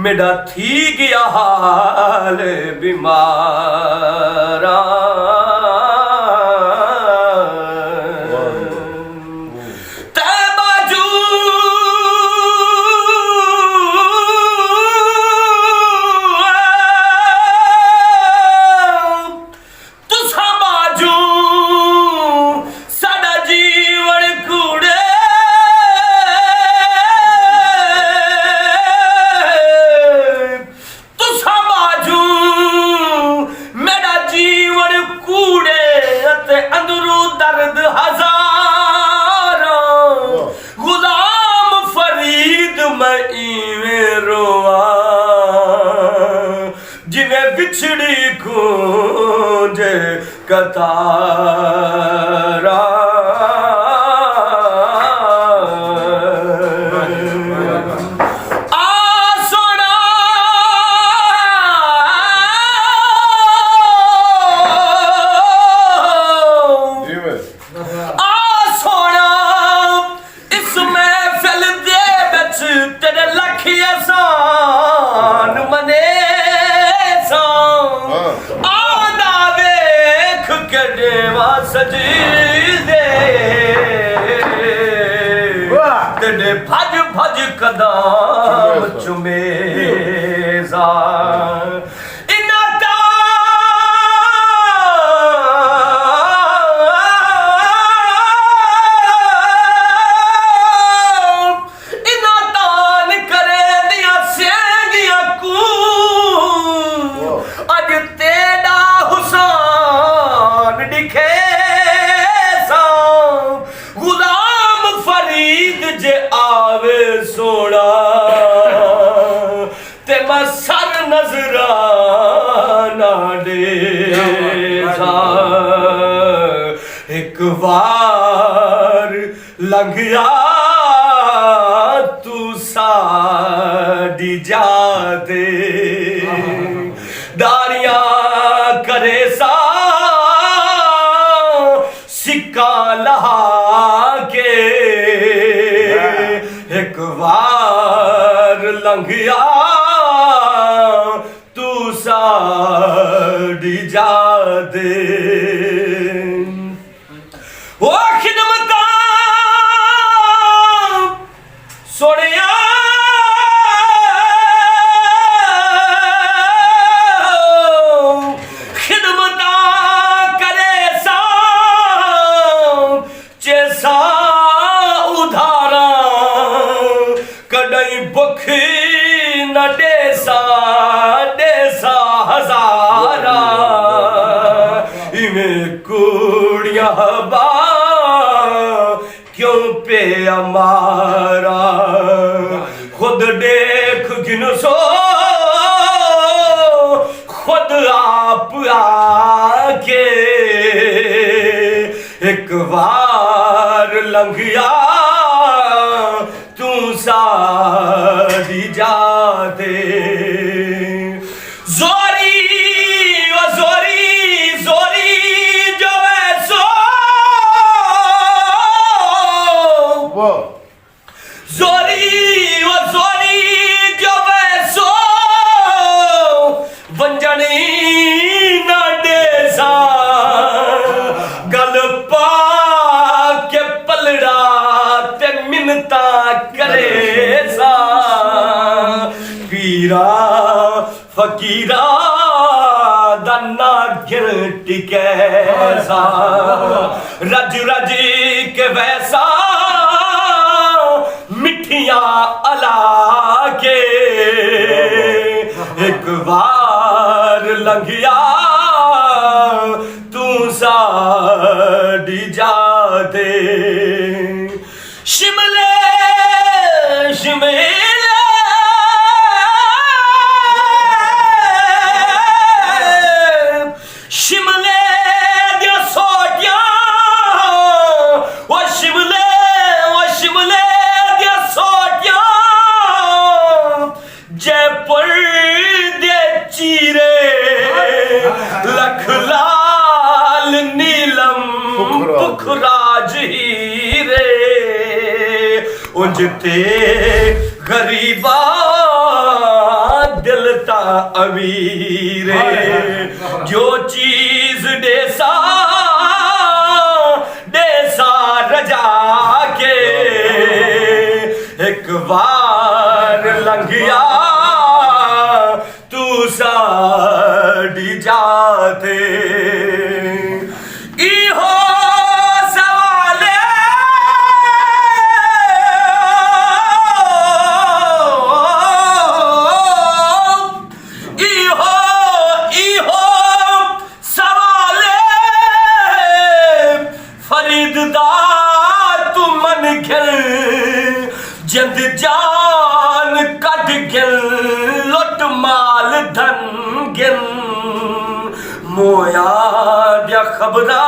मेरा थी गया हाल बीमारा बिछड़ी गूंज कतारा भज भज कदम चुमेजा सर नजराना देसा एक बार लंघिया तू साड़ी जा दे दारिया करे सा सिक्का लहा के एक बार लंघिया साड़ी जा दे ओ खिदमत सोनिया खिदमत करे सा चेसा उधारा कदई बुखी न देसा हजारा इमें कुड़िया बा क्यों पे हमारा खुद देख गिन सो खुद आप आके एक बार लंघिया तू साड़ी जा दे गल पा फकीरा फकीरा दन्ना गिर टिकैसा रज रज के वैसा मिठिया अला के एक बार लंघिया तू साड़ी जाते शिमले शिमले शिमले दिया सोटियां वो शिमले दिया सोटियां जयपुर दे चीरे लख लाल नीलम पुखराज हीरे उंजते गरीबा दिल ता अमीरे जो चीज देसा रजा के एक बार लंघिया तू साड़ी जाते इहो सवाले इहो सवाले फरीददार तू मन खिल जिंद जान कट गिल लुट माल धन गिन मोया दिया खबरा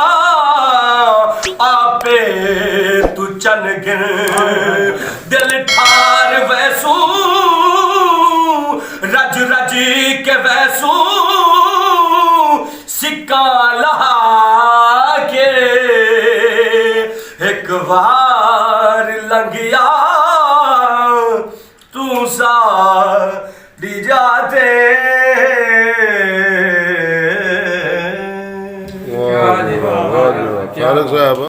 आपे तू चन गिन दिल ठार वैसू रज रज के वैसू सिक्का लहा के एक बार लंघिया तू साड़ी जाते फारूक साहब